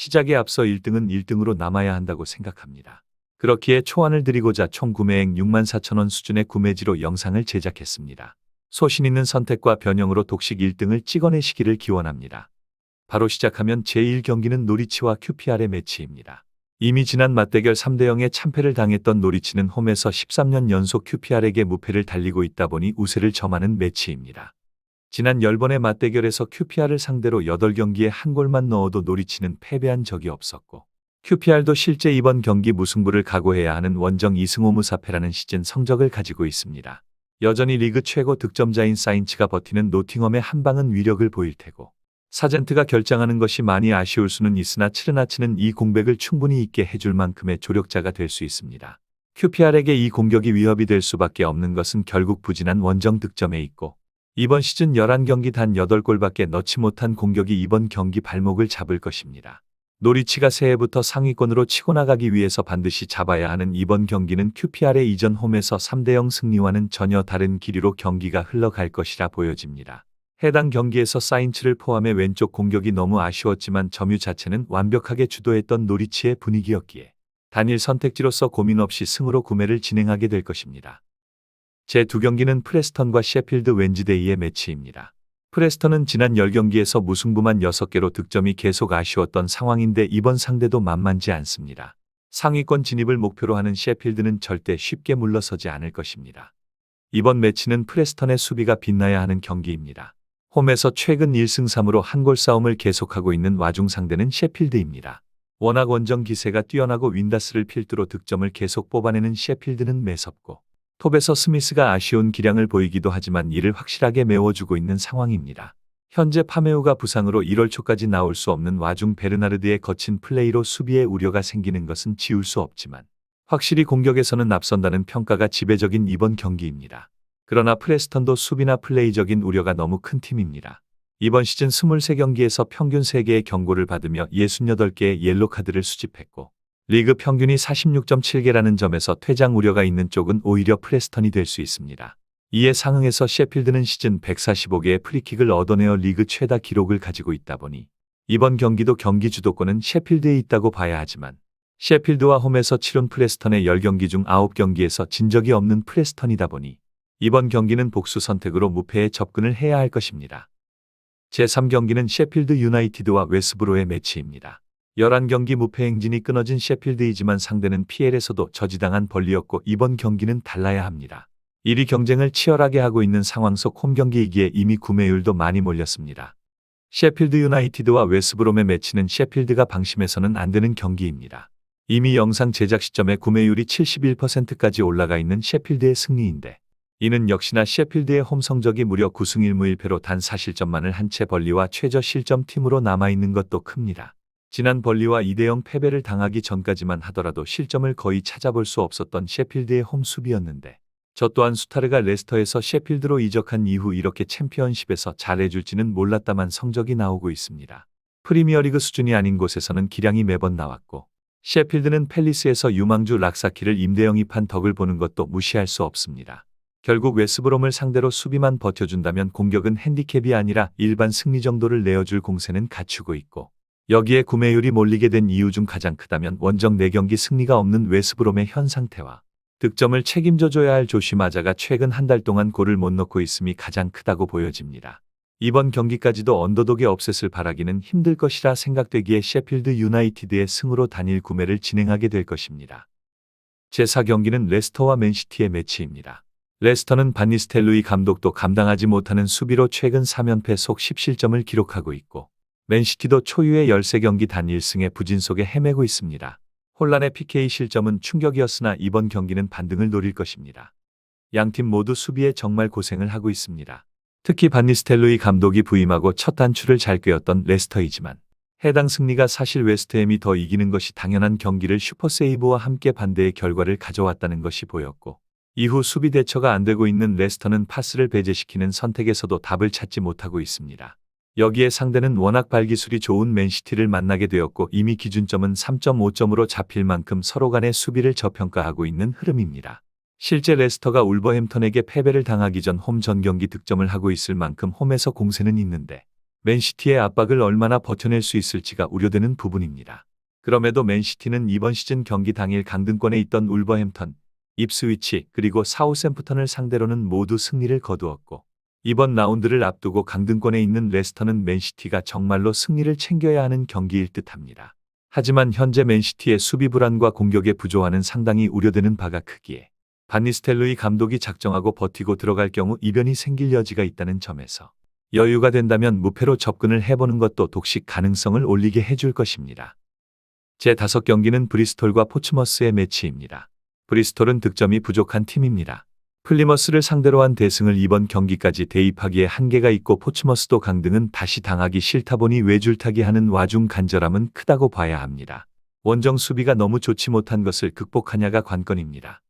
시작에 앞서 1등은 1등으로 남아야 한다고 생각합니다. 그렇기에 초안을 드리고자 총 구매액 64,000원 수준의 구매지로 영상을 제작했습니다. 소신 있는 선택과 변형으로 독식 1등을 찍어내시기를 기원합니다. 바로 시작하면 제1경기는 노리치와 QPR의 매치입니다. 이미 지난 맞대결 3대0의 참패를 당했던 노리치는 홈에서 13년 연속 QPR에게 무패를 달리고 있다 보니 우세를 점하는 매치입니다. 지난 10번의 맞대결에서 QPR을 상대로 8경기에 한 골만 넣어도 노리치는 패배한 적이 없었고 QPR도 실제 이번 경기 무승부를 각오해야 하는 원정 2승 5무사패라는 시즌 성적을 가지고 있습니다. 여전히 리그 최고 득점자인 사인츠가 버티는 노팅엄의 한 방은 위력을 보일 테고 사젠트가 결장하는 것이 많이 아쉬울 수는 있으나 츠르나츠는 이 공백을 충분히 있게 해줄 만큼의 조력자가 될 수 있습니다. QPR에게 이 공격이 위협이 될 수밖에 없는 것은 결국 부진한 원정 득점에 있고 이번 시즌 11경기 단 8골밖에 넣지 못한 공격이 이번 경기 발목을 잡을 것입니다. 노리치가 새해부터 상위권으로 치고 나가기 위해서 반드시 잡아야 하는 이번 경기는 QPR의 이전 홈에서 3대0 승리와는 전혀 다른 기류로 경기가 흘러갈 것이라 보여집니다. 해당 경기에서 사인츠를 포함해 왼쪽 공격이 너무 아쉬웠지만 점유 자체는 완벽하게 주도했던 노리치의 분위기였기에 단일 선택지로서 고민 없이 승으로 구매를 진행하게 될 것입니다. 제2경기는 프레스턴과 셰필드 웬즈데이의 매치입니다. 프레스턴은 지난 10경기에서 무승부만 6개로 득점이 계속 아쉬웠던 상황인데 이번 상대도 만만지 않습니다. 상위권 진입을 목표로 하는 셰필드는 절대 쉽게 물러서지 않을 것입니다. 이번 매치는 프레스턴의 수비가 빛나야 하는 경기입니다. 홈에서 최근 1승 3무로 한골 싸움을 계속하고 있는 와중 상대는 셰필드입니다. 워낙 원정 기세가 뛰어나고 윈다스를 필두로 득점을 계속 뽑아내는 셰필드는 매섭고 톱에서 스미스가 아쉬운 기량을 보이기도 하지만 이를 확실하게 메워주고 있는 상황입니다. 현재 파메우가 부상으로 1월 초까지 나올 수 없는 와중 베르나르드의 거친 플레이로 수비에 우려가 생기는 것은 지울 수 없지만 확실히 공격에서는 앞선다는 평가가 지배적인 이번 경기입니다. 그러나 프레스턴도 수비나 플레이적인 우려가 너무 큰 팀입니다. 이번 시즌 23경기에서 평균 3개의 경고를 받으며 68개의 옐로 카드를 수집했고 리그 평균이 46.7개라는 점에서 퇴장 우려가 있는 쪽은 오히려 프레스턴이 될 수 있습니다. 이에 상응해서 셰필드는 시즌 145개의 프리킥을 얻어내어 리그 최다 기록을 가지고 있다 보니 이번 경기도 경기 주도권은 셰필드에 있다고 봐야 하지만 셰필드와 홈에서 치른 프레스턴의 10경기 중 9경기에서 진 적이 없는 프레스턴이다 보니 이번 경기는 복수 선택으로 무패에 접근을 해야 할 것입니다. 제3경기는 셰필드 유나이티드와 웨스브로의 매치입니다. 11경기 무패 행진이 끊어진 셰필드이지만 상대는 PL에서도 저지당한 벌리였고 이번 경기는 달라야 합니다. 1위 경쟁을 치열하게 하고 있는 상황 속 홈경기이기에 이미 구매율도 많이 몰렸습니다. 셰필드 유나이티드와 웨스브롬의 매치는 셰필드가 방심해서는 안 되는 경기입니다. 이미 영상 제작 시점에 구매율이 71%까지 올라가 있는 셰필드의 승리인데 이는 역시나 셰필드의 홈 성적이 무려 9승 1무 1패로 단 4실점만을 한 채 벌리와 최저 실점 팀으로 남아있는 것도 큽니다. 지난 벌리와 2대0 패배를 당하기 전까지만 하더라도 실점을 거의 찾아볼 수 없었던 셰필드의 홈 수비였는데 저 또한 수타르가 레스터에서 셰필드로 이적한 이후 이렇게 챔피언십에서 잘해줄지는 몰랐다만 성적이 나오고 있습니다. 프리미어리그 수준이 아닌 곳에서는 기량이 매번 나왔고 셰필드는 팰리스에서 유망주 락사키를 임대 영입한 덕을 보는 것도 무시할 수 없습니다. 결국 웨스브롬을 상대로 수비만 버텨준다면 공격은 핸디캡이 아니라 일반 승리 정도를 내어줄 공세는 갖추고 있고 여기에 구매율이 몰리게 된 이유 중 가장 크다면 원정 4경기 승리가 없는 웨스브롬의 현 상태와 득점을 책임져줘야 할 조시마자가 최근 한 달 동안 골을 못 넣고 있음이 가장 크다고 보여집니다. 이번 경기까지도 언더독의 업셋을 바라기는 힘들 것이라 생각되기에 셰필드 유나이티드의 승으로 단일 구매를 진행하게 될 것입니다. 제4경기는 레스터와 맨시티의 매치입니다. 레스터는 반니스텔로이 감독도 감당하지 못하는 수비로 최근 3연패 속 10실점을 기록하고 있고 맨시티도 초유의 13경기 단 1승의 부진 속에 헤매고 있습니다. 혼란의 PK 실점은 충격이었으나 이번 경기는 반등을 노릴 것입니다. 양팀 모두 수비에 정말 고생을 하고 있습니다. 특히 반니스텔로이 감독이 부임하고 첫 단추를 잘 꿰었던 레스터이지만 해당 승리가 사실 웨스트햄이 더 이기는 것이 당연한 경기를 슈퍼세이브와 함께 반대의 결과를 가져왔다는 것이 보였고 이후 수비 대처가 안 되고 있는 레스터는 파스를 배제시키는 선택에서도 답을 찾지 못하고 있습니다. 여기에 상대는 워낙 발기술이 좋은 맨시티를 만나게 되었고 이미 기준점은 3.5점으로 잡힐 만큼 서로 간의 수비를 저평가하고 있는 흐름입니다. 실제 레스터가 울버햄턴에게 패배를 당하기 전 홈 전경기 득점을 하고 있을 만큼 홈에서 공세는 있는데 맨시티의 압박을 얼마나 버텨낼 수 있을지가 우려되는 부분입니다. 그럼에도 맨시티는 이번 시즌 경기 당일 강등권에 있던 울버햄턴, 입스위치 그리고 사우샘프턴을 상대로는 모두 승리를 거두었고 이번 라운드를 앞두고 강등권에 있는 레스터는 맨시티가 정말로 승리를 챙겨야 하는 경기일 듯합니다. 하지만 현재 맨시티의 수비 불안과 공격의 부조화는 상당히 우려되는 바가 크기에 반 니스텔로이 감독이 작정하고 버티고 들어갈 경우 이변이 생길 여지가 있다는 점에서 여유가 된다면 무패로 접근을 해보는 것도 독식 가능성을 올리게 해줄 것입니다. 제5경기는 브리스톨과 포츠머스의 매치입니다. 브리스톨은 득점이 부족한 팀입니다. 플리머스를 상대로 한 대승을 이번 경기까지 대입하기에 한계가 있고 포츠머스도 강등은 다시 당하기 싫다 보니 외줄타기 하는 와중 간절함은 크다고 봐야 합니다. 원정 수비가 너무 좋지 못한 것을 극복하냐가 관건입니다.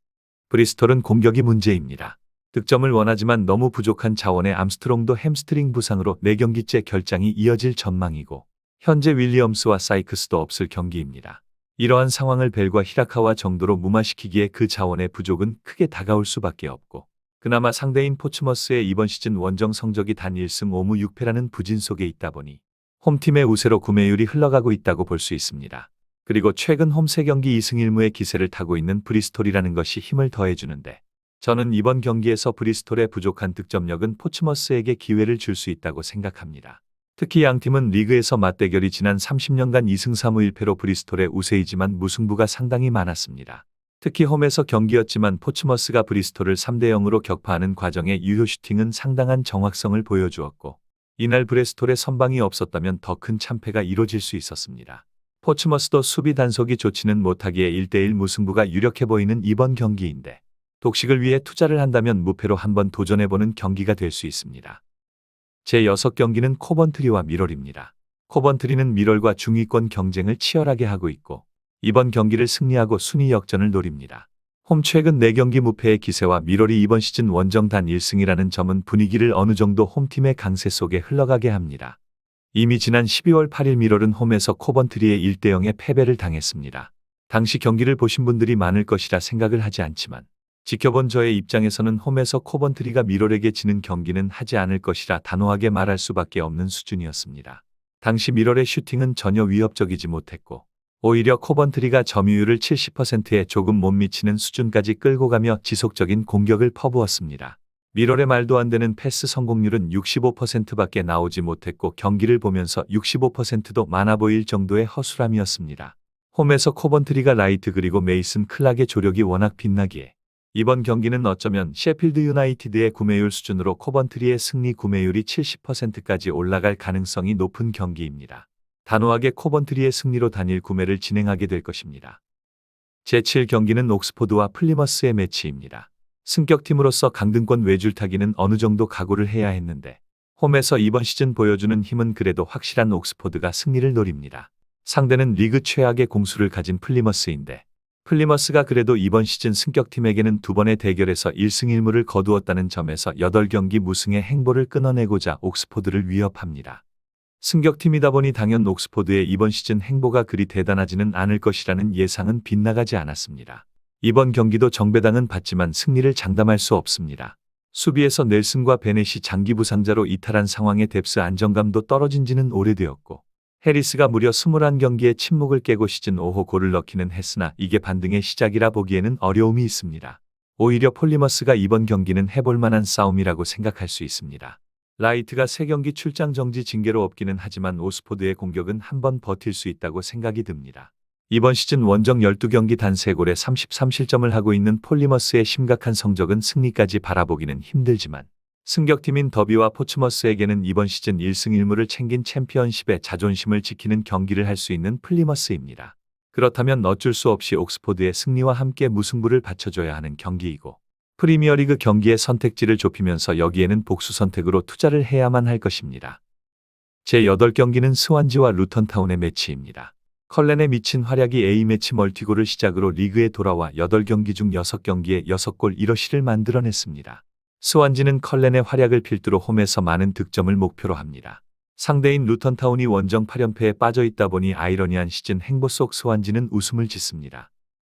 브리스톨은 공격이 문제입니다. 득점을 원하지만 너무 부족한 자원의 암스트롱도 햄스트링 부상으로 4경기째 결장이 이어질 전망이고 현재 윌리엄스와 사이크스도 없을 경기입니다. 이러한 상황을 벨과 히라카와 정도로 무마시키기에 그 자원의 부족은 크게 다가올 수밖에 없고 그나마 상대인 포츠머스의 이번 시즌 원정 성적이 단 1승 5무 6패라는 부진 속에 있다 보니 홈팀의 우세로 구매율이 흘러가고 있다고 볼 수 있습니다. 그리고 최근 홈 3경기 2승 1무의 기세를 타고 있는 브리스톨이라는 것이 힘을 더해주는데 저는 이번 경기에서 브리스톨의 부족한 득점력은 포츠머스에게 기회를 줄 수 있다고 생각합니다. 특히 양팀은 리그에서 맞대결이 지난 30년간 2승 3무 1패로 브리스톨의 우세이지만 무승부가 상당히 많았습니다. 특히 홈에서 경기였지만 포츠머스가 브리스톨을 3대 0으로 격파하는 과정에 유효 슈팅은 상당한 정확성을 보여주었고 이날 브리스톨의 선방이 없었다면 더 큰 참패가 이뤄질 수 있었습니다. 포츠머스도 수비 단속이 좋지는 못하기에 1대1 무승부가 유력해 보이는 이번 경기인데 독식을 위해 투자를 한다면 무패로 한번 도전해보는 경기가 될 수 있습니다. 제6경기는 코번트리와 미럴입니다. 코번트리는 미럴과 중위권 경쟁을 치열하게 하고 있고 이번 경기를 승리하고 순위 역전을 노립니다. 홈 최근 4경기 무패의 기세와 미럴이 이번 시즌 원정 단 1승이라는 점은 분위기를 어느 정도 홈팀의 강세 속에 흘러가게 합니다. 이미 지난 12월 8일 미럴은 홈에서 코번트리에 1대 0의 패배를 당했습니다. 당시 경기를 보신 분들이 많을 것이라 생각을 하지 않지만 지켜본 저의 입장에서는 홈에서 코번트리가 미럴에게 지는 경기는 하지 않을 것이라 단호하게 말할 수밖에 없는 수준이었습니다. 당시 미럴의 슈팅은 전혀 위협적이지 못했고 오히려 코번트리가 점유율을 70%에 조금 못 미치는 수준까지 끌고 가며 지속적인 공격을 퍼부었습니다. 미럴의 말도 안 되는 패스 성공률은 65%밖에 나오지 못했고 경기를 보면서 65%도 많아 보일 정도의 허술함이었습니다. 홈에서 코번트리가 라이트 그리고 메이슨 클락의 조력이 워낙 빛나기에 이번 경기는 어쩌면 셰필드 유나이티드의 구매율 수준으로 코번트리의 승리 구매율이 70%까지 올라갈 가능성이 높은 경기입니다. 단호하게 코번트리의 승리로 단일 구매를 진행하게 될 것입니다. 제7경기는 옥스포드와 플리머스의 매치입니다. 승격팀으로서 강등권 외줄타기는 어느 정도 각오를 해야 했는데 홈에서 이번 시즌 보여주는 힘은 그래도 확실한 옥스포드가 승리를 노립니다. 상대는 리그 최악의 공수를 가진 플리머스인데 플리머스가 그래도 이번 시즌 승격팀에게는 2번의 대결에서 1승 1무를 거두었다는 점에서 8경기 무승의 행보를 끊어내고자 옥스포드를 위협합니다. 승격팀이다 보니 당연 옥스포드의 이번 시즌 행보가 그리 대단하지는 않을 것이라는 예상은 빗나가지 않았습니다. 이번 경기도 정배당은 받지만 승리를 장담할 수 없습니다. 수비에서 넬슨과 베넷이 장기 부상자로 이탈한 상황에 뎁스 안정감도 떨어진 지는 오래되었고 해리스가 무려 21경기의 침묵을 깨고 시즌 5호 골을 넣기는 했으나 이게 반등의 시작이라 보기에는 어려움이 있습니다. 오히려 폴리머스가 이번 경기는 해볼 만한 싸움이라고 생각할 수 있습니다. 라이트가 3경기 출장 정지 징계로 없기는 하지만 오스포드의 공격은 한번 버틸 수 있다고 생각이 듭니다. 이번 시즌 원정 12경기 단 3골에 33실점을 하고 있는 폴리머스의 심각한 성적은 승리까지 바라보기는 힘들지만 승격팀인 더비와 포츠머스에게는 이번 시즌 1승 1무를 챙긴 챔피언십의 자존심을 지키는 경기를 할 수 있는 플리머스입니다. 그렇다면 어쩔 수 없이 옥스포드의 승리와 함께 무승부를 받쳐줘야 하는 경기이고 프리미어리그 경기의 선택지를 좁히면서 여기에는 복수 선택으로 투자를 해야만 할 것입니다. 제8경기는 스완지와 루턴타운의 매치입니다. 컬렌의 미친 활약이 A매치 멀티골을 시작으로 리그에 돌아와 8경기 중 6경기에 6골 1어시를 만들어냈습니다. 스완지는 컬렌의 활약을 필두로 홈에서 많은 득점을 목표로 합니다. 상대인 루턴타운이 원정 8연패에 빠져있다 보니 아이러니한 시즌 행보 속 스완지는 웃음을 짓습니다.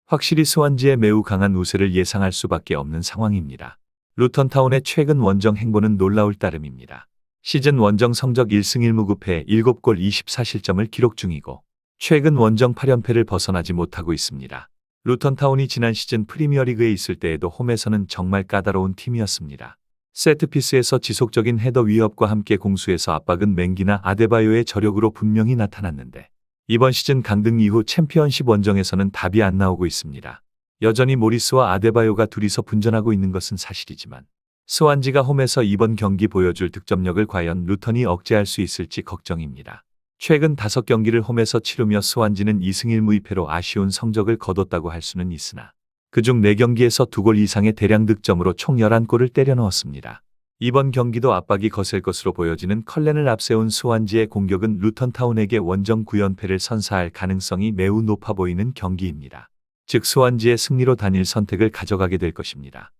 확실히 스완지의 매우 강한 우세를 예상할 수밖에 없는 상황입니다. 루턴타운의 최근 원정 행보는 놀라울 따름입니다. 시즌 원정 성적 1승 1무급에 7골 24실점을 기록 중이고 최근 원정 8연패를 벗어나지 못하고 있습니다. 루턴타운이 지난 시즌 프리미어리그에 있을 때에도 홈에서는 정말 까다로운 팀이었습니다. 세트피스에서 지속적인 헤더 위협과 함께 공수에서 압박은 맹기나 아데바요의 저력으로 분명히 나타났는데 이번 시즌 강등 이후 챔피언십 원정에서는 답이 안 나오고 있습니다. 여전히 모리스와 아데바요가 둘이서 분전하고 있는 것은 사실이지만 스완지가 홈에서 이번 경기 보여줄 득점력을 과연 루턴이 억제할 수 있을지 걱정입니다. 최근 5경기를 홈에서 치르며 스완지는 2승 1무이패로 아쉬운 성적을 거뒀다고 할 수는 있으나 그중 4경기에서 2골 이상의 대량 득점으로 총 11골을 때려 넣었습니다. 이번 경기도 압박이 거셀 것으로 보여지는 컬렌을 앞세운 스완지의 공격은 루턴타운에게 원정 9연패를 선사할 가능성이 매우 높아 보이는 경기입니다. 즉 스완지의 승리로 단일 선택을 가져가게 될 것입니다.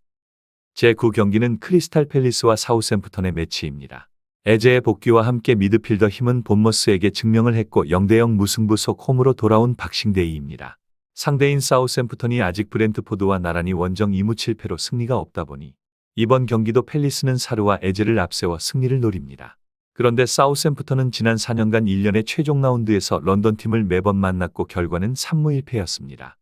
제9경기는 크리스탈 팰리스와 사우샘프턴의 매치입니다. 에제의 복귀와 함께 미드필더 힘은 본머스에게 증명을 했고 0대0 무승부 속 홈으로 돌아온 박싱데이입니다. 상대인 사우샘프턴이 아직 브렌트포드와 나란히 원정 2무 7패로 승리가 없다 보니 이번 경기도 팰리스는 사르와 에제를 앞세워 승리를 노립니다. 그런데 사우샘프턴은 지난 4년간 1년의 최종 라운드에서 런던 팀을 매번 만났고 결과는 3무 1패였습니다.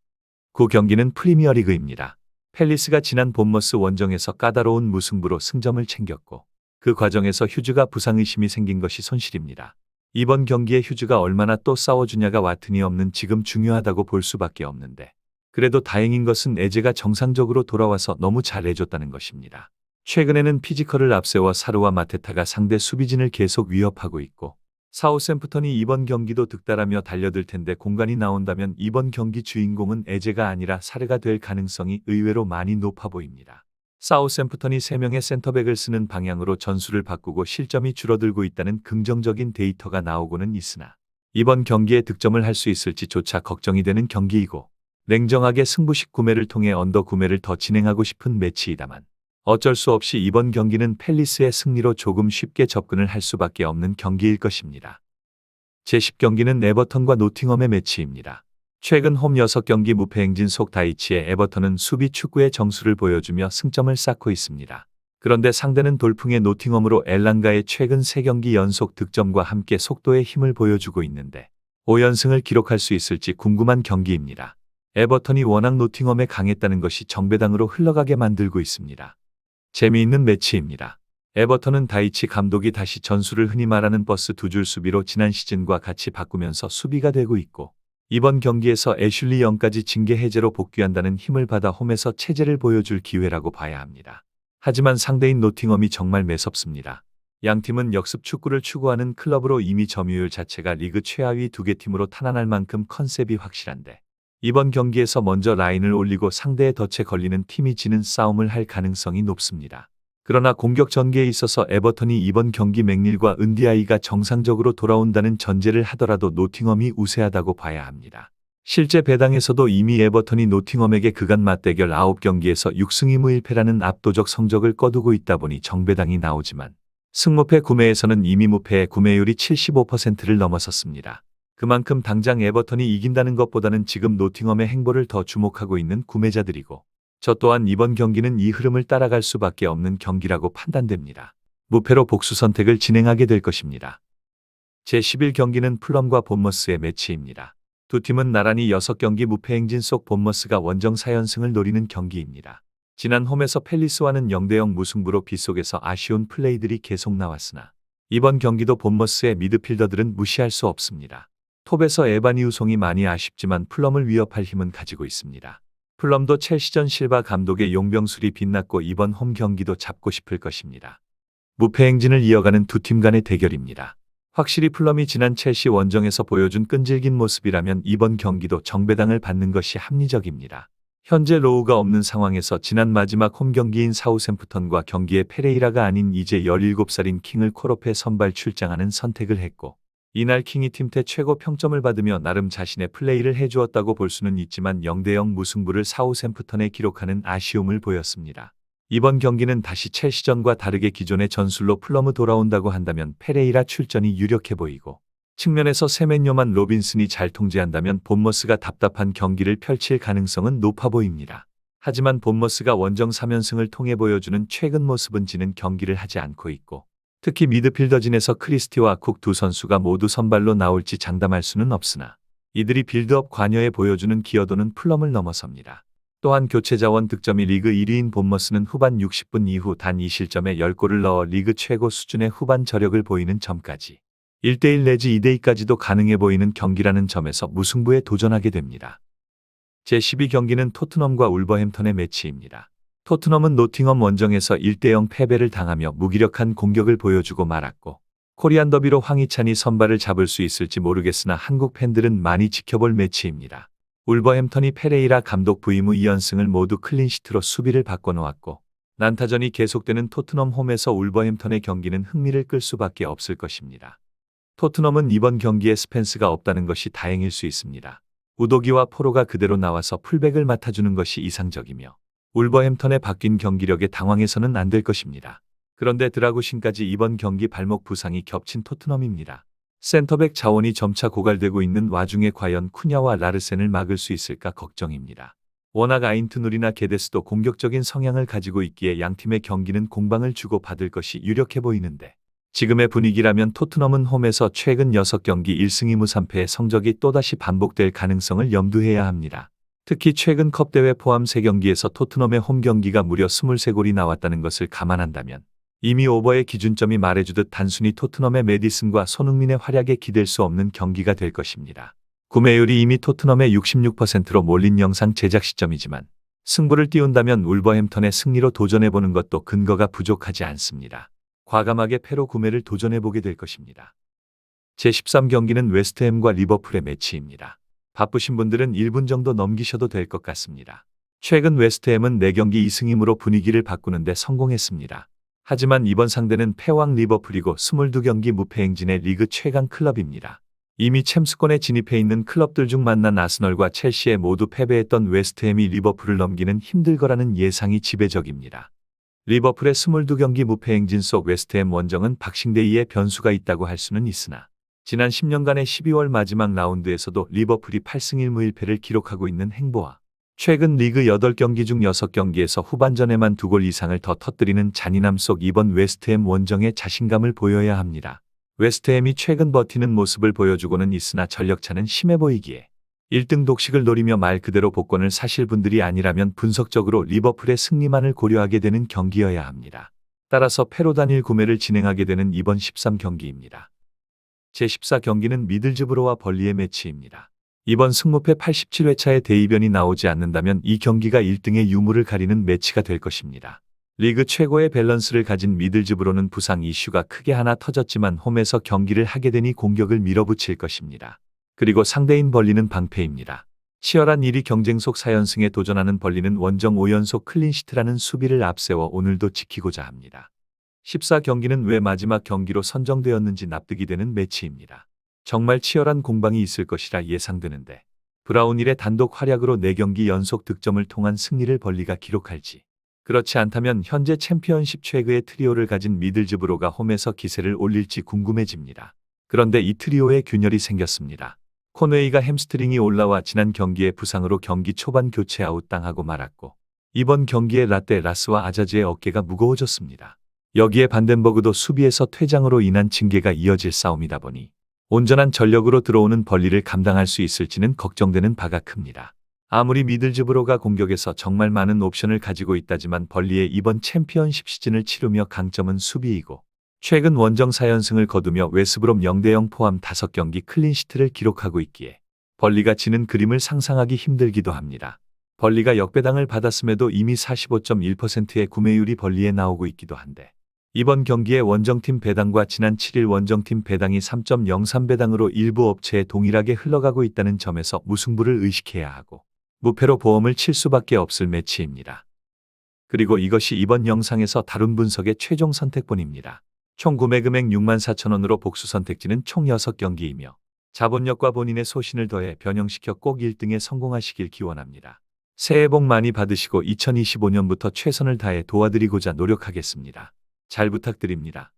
9경기는 프리미어리그입니다. 팰리스가 지난 본머스 원정에서 까다로운 무승부로 승점을 챙겼고 그 과정에서 휴즈가 부상 의심이 생긴 것이 손실입니다. 이번 경기에 휴즈가 얼마나 또 싸워주냐가 와튼이 없는 지금 중요하다고 볼 수밖에 없는데 그래도 다행인 것은 에제가 정상적으로 돌아와서 너무 잘해줬다는 것입니다. 최근에는 피지컬을 앞세워 사르와 마테타가 상대 수비진을 계속 위협하고 있고 사우샘프턴이 이번 경기도 득달하며 달려들 텐데 공간이 나온다면 이번 경기 주인공은 에제가 아니라 사르가 될 가능성이 의외로 많이 높아 보입니다. 사우샘프턴이 3명의 센터백을 쓰는 방향으로 전술을 바꾸고 실점이 줄어들고 있다는 긍정적인 데이터가 나오고는 있으나 이번 경기에 득점을 할 수 있을지조차 걱정이 되는 경기이고 냉정하게 승부식 구매를 통해 언더 구매를 더 진행하고 싶은 매치이다만 어쩔 수 없이 이번 경기는 팰리스의 승리로 조금 쉽게 접근을 할 수밖에 없는 경기일 것입니다. 제10경기는 에버턴과 노팅엄의 매치입니다. 최근 홈 6경기 무패 행진 속 다이치의 에버턴은 수비 축구의 정수를 보여주며 승점을 쌓고 있습니다. 그런데 상대는 돌풍의 노팅엄으로 엘랑가의 최근 3경기 연속 득점과 함께 속도의 힘을 보여주고 있는데 5연승을 기록할 수 있을지 궁금한 경기입니다. 에버턴이 워낙 노팅엄에 강했다는 것이 정배당으로 흘러가게 만들고 있습니다. 재미있는 매치입니다. 에버턴은 다이치 감독이 다시 전술을 흔히 말하는 버스 2줄 수비로 지난 시즌과 같이 바꾸면서 수비가 되고 있고 이번 경기에서 애슐리 영까지 징계 해제로 복귀한다는 힘을 받아 홈에서 체제를 보여줄 기회라고 봐야 합니다. 하지만 상대인 노팅엄이 정말 매섭습니다. 양팀은 역습 축구를 추구하는 클럽으로 이미 점유율 자체가 리그 최하위 2개 팀으로 탄환할 만큼 컨셉이 확실한데 이번 경기에서 먼저 라인을 올리고 상대의 덫에 걸리는 팀이 지는 싸움을 할 가능성이 높습니다. 그러나 공격 전개에 있어서 에버턴이 이번 경기 맥닐과 은디아이가 정상적으로 돌아온다는 전제를 하더라도 노팅엄이 우세하다고 봐야 합니다. 실제 배당에서도 이미 에버턴이 노팅엄에게 그간 맞대결 9경기에서 6승 2무 1패라는 압도적 성적을 거두고 있다 보니 정배당이 나오지만 승무패 구매에서는 이미 무패의 구매율이 75%를 넘어섰습니다. 그만큼 당장 에버턴이 이긴다는 것보다는 지금 노팅엄의 행보를 더 주목하고 있는 구매자들이고 저 또한 이번 경기는 이 흐름을 따라갈 수밖에 없는 경기라고 판단됩니다. 무패로 복수 선택을 진행하게 될 것입니다. 제11경기는 풀럼과 본머스의 매치입니다. 두 팀은 나란히 6경기 무패 행진 속 본머스가 원정 4연승을 노리는 경기입니다. 지난 홈에서 팰리스와는 0대0 무승부로 빗속에서 아쉬운 플레이들이 계속 나왔으나 이번 경기도 본머스의 미드필더들은 무시할 수 없습니다. 톱에서 에바니 우송이 많이 아쉽지만 풀럼을 위협할 힘은 가지고 있습니다. 풀럼도 첼시전 실바 감독의 용병술이 빛났고 이번 홈 경기도 잡고 싶을 것입니다. 무패 행진을 이어가는 두 팀 간의 대결입니다. 확실히 풀럼이 지난 첼시 원정에서 보여준 끈질긴 모습이라면 이번 경기도 정배당을 받는 것이 합리적입니다. 현재 로우가 없는 상황에서 지난 마지막 홈 경기인 사우샘프턴과 경기에 페레이라가 아닌 이제 17살인 킹을 콜업해 선발 출장하는 선택을 했고 이날 킹이 팀태 최고 평점을 받으며 나름 자신의 플레이를 해주었다고 볼 수는 있지만 0대0 무승부를 사우샘프턴에 기록하는 아쉬움을 보였습니다. 이번 경기는 다시 첼시전과 다르게 기존의 전술로 풀럼이 돌아온다고 한다면 페레이라 출전이 유력해 보이고 측면에서 세멘요만 로빈슨이 잘 통제한다면 본머스가 답답한 경기를 펼칠 가능성은 높아 보입니다. 하지만 본머스가 원정 3연승을 통해 보여주는 최근 모습은 지는 경기를 하지 않고 있고 특히 미드필더진에서 크리스티와 쿡 두 선수가 모두 선발로 나올지 장담할 수는 없으나 이들이 빌드업 관여에 보여주는 기여도는 플럼을 넘어섭니다. 또한 교체 자원 득점이 리그 1위인 본머스는 후반 60분 이후 단 2실점에 10골을 넣어 리그 최고 수준의 후반 저력을 보이는 점까지 1대1 내지 2대2까지도 가능해 보이는 경기라는 점에서 무승부에 도전하게 됩니다. 제12경기는 토트넘과 울버햄턴의 매치입니다. 토트넘은 노팅엄 원정에서 1대0 패배를 당하며 무기력한 공격을 보여주고 말았고 코리안 더비로 황희찬이 선발을 잡을 수 있을지 모르겠으나 한국 팬들은 많이 지켜볼 매치입니다. 울버햄턴이 페레이라 감독 부임 후 2연승을 모두 클린시트로 수비를 바꿔놓았고 난타전이 계속되는 토트넘 홈에서 울버햄턴의 경기는 흥미를 끌 수밖에 없을 것입니다. 토트넘은 이번 경기에 스펜스가 없다는 것이 다행일 수 있습니다. 우도기와 포로가 그대로 나와서 풀백을 맡아주는 것이 이상적이며 울버햄턴의 바뀐 경기력에 당황해서는 안 될 것입니다. 그런데 드라구신까지 이번 경기 발목 부상이 겹친 토트넘입니다. 센터백 자원이 점차 고갈되고 있는 와중에 과연 쿠냐와 라르센을 막을 수 있을까 걱정입니다. 워낙 아인트누리나 게데스도 공격적인 성향을 가지고 있기에 양팀의 경기는 공방을 주고 받을 것이 유력해 보이는데 지금의 분위기라면 토트넘은 홈에서 최근 6경기 1승 2무 3패의 성적이 또다시 반복될 가능성을 염두해야 합니다. 특히 최근 컵대회 포함 3경기에서 토트넘의 홈 경기가 무려 23골이 나왔다는 것을 감안한다면 이미 오버의 기준점이 말해주듯 단순히 토트넘의 메디슨과 손흥민의 활약에 기댈 수 없는 경기가 될 것입니다. 구매율이 이미 토트넘의 66%로 몰린 영상 제작 시점이지만 승부를 띄운다면 울버햄턴의 승리로 도전해보는 것도 근거가 부족하지 않습니다. 과감하게 패로 구매를 도전해보게 될 것입니다. 제13경기는 웨스트햄과 리버풀의 매치입니다. 바쁘신 분들은 1분 정도 넘기셔도 될 것 같습니다. 최근 웨스트햄은 4경기 2승 2무로 분위기를 바꾸는데 성공했습니다. 하지만 이번 상대는 패왕 리버풀이고 22경기 무패 행진의 리그 최강 클럽입니다. 이미 챔스권에 진입해 있는 클럽들 중 만난 아스널과 첼시에 모두 패배했던 웨스트햄이 리버풀을 넘기는 힘들 거라는 예상이 지배적입니다. 리버풀의 22경기 무패 행진 속 웨스트햄 원정은 박싱데이의 변수가 있다고 할 수는 있으나 지난 10년간의 12월 마지막 라운드에서도 리버풀이 8승 1무 1패를 기록하고 있는 행보와 최근 리그 8경기 중 6경기에서 후반전에만 2골 이상을 더 터뜨리는 잔인함 속 이번 웨스트햄 원정에 자신감을 보여야 합니다. 웨스트햄이 최근 버티는 모습을 보여주고는 있으나 전력차는 심해 보이기에 1등 독식을 노리며 말 그대로 복권을 사실 분들이 아니라면 분석적으로 리버풀의 승리만을 고려하게 되는 경기여야 합니다. 따라서 패로 단일 구매를 진행하게 되는 이번 13경기입니다. 제14경기는 미들즈브로와 벌리의 매치입니다. 이번 승무패 87회차의 대이변이 나오지 않는다면 이 경기가 1등의 유무를 가리는 매치가 될 것입니다. 리그 최고의 밸런스를 가진 미들즈브로는 부상 이슈가 크게 하나 터졌지만 홈에서 경기를 하게 되니 공격을 밀어붙일 것입니다. 그리고 상대인 벌리는 방패입니다. 치열한 1위 경쟁 속 4연승에 도전하는 벌리는 원정 5연속 클린시트라는 수비를 앞세워 오늘도 지키고자 합니다. 14경기는 왜 마지막 경기로 선정되었는지 납득이 되는 매치입니다. 정말 치열한 공방이 있을 것이라 예상되는데 브라운일의 단독 활약으로 4경기 연속 득점을 통한 승리를 벌리가 기록할지 그렇지 않다면 현재 챔피언십 최고의 트리오를 가진 미들즈브로가 홈에서 기세를 올릴지 궁금해집니다. 그런데 이 트리오에 균열이 생겼습니다. 코네이가 햄스트링이 올라와 지난 경기에 부상으로 경기 초반 교체 아웃당하고 말았고 이번 경기에 라떼 라스와 아자즈의 어깨가 무거워졌습니다. 여기에 반덴버그도 수비에서 퇴장으로 인한 징계가 이어질 싸움이다 보니 온전한 전력으로 들어오는 벌리를 감당할 수 있을지는 걱정되는 바가 큽니다. 아무리 미들즈브로가 공격에서 정말 많은 옵션을 가지고 있다지만 벌리의 이번 챔피언십 시즌을 치르며 강점은 수비이고 최근 원정 4연승을 거두며 웨스브롬 0대0 포함 5경기 클린시트를 기록하고 있기에 벌리가 지는 그림을 상상하기 힘들기도 합니다. 벌리가 역배당을 받았음에도 이미 45.1%의 구매율이 벌리에 나오고 있기도 한데 이번 경기에 원정팀 배당과 지난 7일 원정팀 배당이 3.03배당으로 일부 업체에 동일하게 흘러가고 있다는 점에서 무승부를 의식해야 하고 무패로 보험을 칠 수밖에 없을 매치입니다. 그리고 이것이 이번 영상에서 다룬 분석의 최종 선택본입니다. 총 구매 금액 64,000원으로 복수 선택지는 총 6경기이며 자본력과 본인의 소신을 더해 변형시켜 꼭 1등에 성공하시길 기원합니다. 새해 복 많이 받으시고 2025년부터 최선을 다해 도와드리고자 노력하겠습니다. 잘 부탁드립니다.